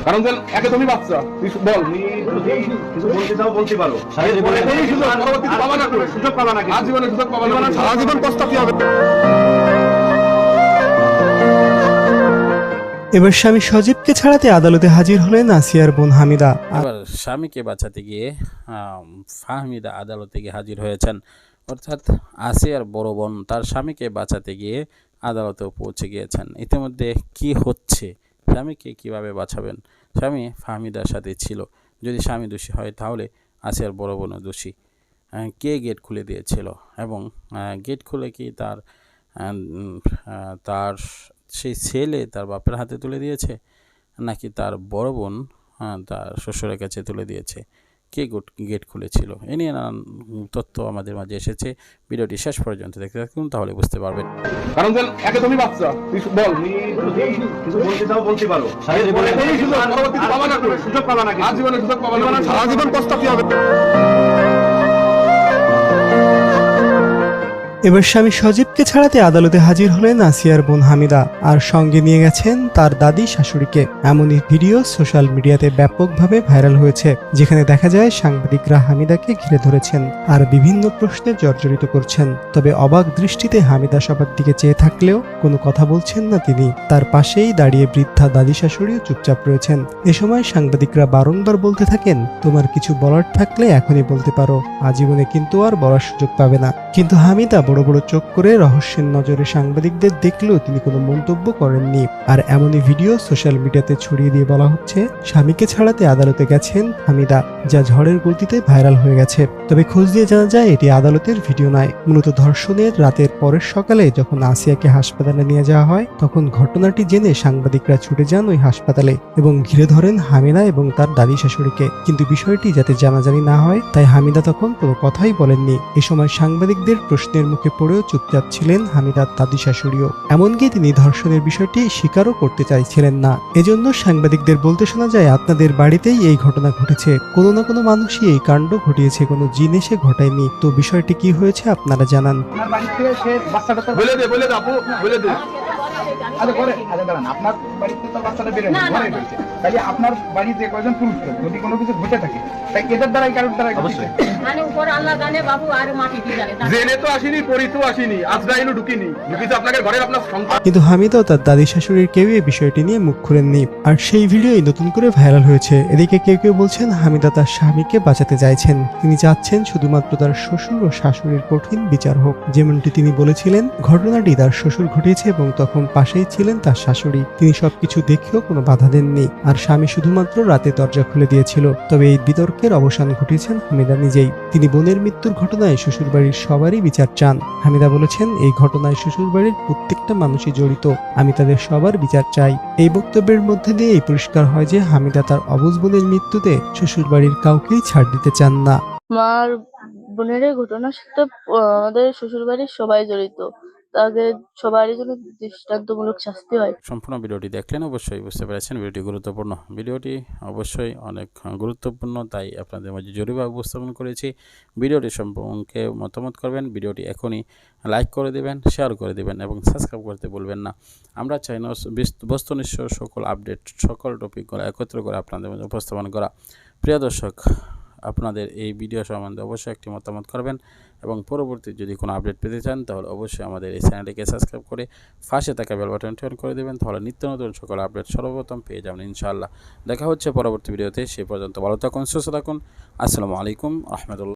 কারণ যেন একে তুমি বাচ্চা তুই বল কিছু বলতে চাও বলতে পারো, এই সুযোগ পরবর্তীতে পাবা না, সুযোগ পাবা না, আজীবনে সুযোগ পাবা না, সারা জীবন পস্তাতে হবে। এবার স্বামী সজীবকে ছাড়াতে আদালতে হাজির হলেন আসিয়ার বোন হামিদা। এবার স্বামীকে বাঁচাতে গিয়ে ফাহমিদা আদালতে গিয়ে হাজির হয়েছেন। অর্থাৎ আসিয়ার বড় বোন তার স্বামীকে বাঁচাতে গিয়ে আদালতেও পৌঁছে গিয়েছেন। ইতিমধ্যে কি হচ্ছে, স্বামীকে কিভাবে বাঁচাবেন? স্বামী ফাহমিদার সাথে ছিল। যদি স্বামী দোষী হয় তাহলে আসিয়ার বড় বোনও দোষী। কে গেট খুলে দিয়েছিল এবং গেট খুলে কি তার সেই ছেলে তার বাপের হাতে তুলে দিয়েছে, নাকি তার বড় বোন তার শ্বশুরের কাছে তুলে দিয়েছে? কে গেট খুলেছিল? এ নিয়ে নানান তথ্য আমাদের মাঝে এসেছে। ভিডিওটি শেষ পর্যন্ত দেখতে থাকুন, তাহলে বুঝতে পারবেন। কারণ যেন একে তুমি বাচ্চা তুই বল কিছু বলতে চাও বলতে পারো, এই সুযোগ পরবর্তীতে পাবা না, সুযোগ পাবা না, আজীবনে সুযোগ পাবা না, সারা জীবন পস্তাতে হবে। এবার স্বামী সজীবকে ছাড়াতে আদালতে হাজির হলেন আসিয়ার বোন হামিদা, আর সঙ্গে নিয়ে গেছেন তার দাদি শাশুড়িকে। এমনই ভিডিও সোশ্যাল মিডিয়াতে ব্যাপকভাবে ভাইরাল হয়েছে, যেখানে দেখা যায় সাংবাদিকরা হামিদাকে ঘিরে ধরেছেন আর বিভিন্ন প্রশ্নে জর্জরিত করছেন। তবে অবাক দৃষ্টিতে হামিদা সবার দিকে চেয়ে থাকলেও কোনো কথা বলছেন না তিনি। তার পাশেই দাঁড়িয়ে বৃদ্ধা দাদি শাশুড়িও চুপচাপ রয়েছেন। এ সময় সাংবাদিকরা বারংবার বলতে থাকেন, তোমার কিছু বলার থাকলে এখনই বলতে পারো, আজীবনে কিন্তু আর বলার সুযোগ পাবে না। কিন্তু হামিদা বড় বড় চোখ করে রহস্যের নজরে সাংবাদিকদের দেখলেও তিনি কোনো মন্তব্য করেননি। আর এমনই ভিডিও সোশ্যাল মিডিয়াতে ছড়িয়ে দিয়ে বলা হচ্ছে, স্বামীকে ছাড়াতে আদালতে গেছেন হামিদা, যা ঝড়ের গতিতে ভাইরাল হয়ে গেছে। তবে খোঁজ দিয়ে জানা যায় এটি আদালতের ভিডিও নয়। মূলত ধর্ষণের রাতের পরের সকালে যখন আসিয়াকে হাসপাতালে নিয়ে যাওয়া হয়, তখন ঘটনাটি জেনে সাংবাদিকরা ছুটে যান ওই হাসপাতালে এবং ঘিরে ধরেন হামিদা এবং তার দাদি শাশুড়িকে। কিন্তু বিষয়টি যাতে জানাজানি না হয় তাই হামিদা তখন কোনো কথাই বলেননি। এ সময় সাংবাদিকদের প্রশ্নের মুখে পড়েও চুপচাপ ছিলেন হামিদার দাদি শাশুড়িও। এমনকি তিনি ধর্ষণের বিষয়টি স্বীকারও করতে চাইছিলেন না। এজন্য সাংবাদিকদের বলতে শোনা যায়, আপনাদের বাড়িতেই এই ঘটনা ঘটেছে, কোনো না কোনো মানুষই এই কাণ্ড ঘটিয়েছে, কোনো জিন এসে ঘটায়নি। তো বিষয়টি কি হয়েছে আপনারা জানান। আপনার বাড়িতে সে বাচ্চাটা বলে দে আপু বলে দে। আরে করে দাঁড়ান, আপনার বাড়িতে তো বাচ্চাটা বের হয়েছে, ঘরে রয়েছে, তাহলে আপনার বাড়িতে কয়জন পুরুষ লোক যদি কোনো কিছু ঘটে থাকে তাই এদের দ্বারাই কারোর দ্বারাই অবশ্যই মানে উপর আল্লাহ জানে বাবু, আর মাটি কি জানে। জেনে তো আসেনি, পরি তো আসেনি, আজরাইলও ঢুকিনি, ঢুকিতে আপনাদের ঘরের আপনার সন্তান। কিন্তু হামিদা ও তার দাদি শাশুড়ির কেউই এই বিষয়টি নিয়ে মুখ খুলেননি, আর সেই ভিডিওই নতুন করে ভাইরাল হয়েছে। এদিকে কেউ কেউ বলছেন হামিদা তার স্বামীকে বাঁচাতে চাইছেন, তিনি চাচ্ছেন শুধুমাত্র তার শ্বশুর ও শাশুড়ির কঠিন বিচার হোক। যেমনটি তিনি বলেছিলেন, ঘটনাটি তার শ্বশুর ঘটিয়েছে এবং তখন পাশেই ছিলেন তার শাশুড়ি, তিনি সবকিছু দেখেও কোনো বাধা দেননি, আর স্বামী শুধুমাত্র রাতে দরজা খুলে দিয়েছিল। তবে এই বিতর্কের অবসান ঘটিয়েছেন হামিদা নিজেই। তিনি বোনের মৃত্যুর ঘটনায় শ্বশুরবাড়ির সবারই বিচার চান। হামিদা বলেছেন, এই ঘটনায় শ্বশুরবাড়ির প্রত্যেকটা মানুষই জড়িত, আমি তাদের সবার বিচার চাই। এই বক্তব্যের মধ্যে দিয়েই পরিষ্কার হয় যে হামিদা তার অবুঝ বোনের মৃত্যুতে শ্বশুরবাড়ির কাউকেই ছাড় দিতে চান না। আমার বোনের এই ঘটনার সাথে আমাদের শ্বশুরবাড়ির সবাই জড়িত, তাদের সবারই জন্য দৃষ্টান্তমূলক শাস্তি হয়। সম্পূর্ণ ভিডিওটি দেখলেন, অবশ্যই বুঝতে পেরেছেন ভিডিওটি গুরুত্বপূর্ণ। ভিডিওটি অবশ্যই অনেক গুরুত্বপূর্ণ, তাই আপনাদের মাঝে জরুরিভাবে উপস্থাপন করেছি। ভিডিওটি সম্পর্কে মতামত করবেন, ভিডিওটি এখনই লাইক করে দেবেন, শেয়ার করে দেবেন এবং সাবস্ক্রাইব করতে বলবেন না। আমরা চাই না বস্তুনিষ্ঠ সকল আপডেট, সকল টপিকগুলো একত্র করে আপনাদের মাঝে উপস্থাপন করা। প্রিয় দর্শক, আপনাদের এই ভিডিও সম্বন্ধে অবশ্যই একটি মতামত করবেন এবং পরবর্তী যদি কোনো আপডেট পেতে চান তাহলে অবশ্যই আমাদের এই চ্যানেলটিকে সাবস্ক্রাইব করে পাশে থাকা বেল বাটনটি অন করে দেবেন, তাহলে নিত্য নতুন সকল আপডেট সর্বপ্রথম পেয়ে যাবেন ইনশাআল্লাহ। দেখা হচ্ছে পরবর্তী ভিডিওতে, সেই পর্যন্ত ভালো থাকুন, সুস্থ থাকুন। আসসালামু আলাইকুম রহমতুল্লাহ।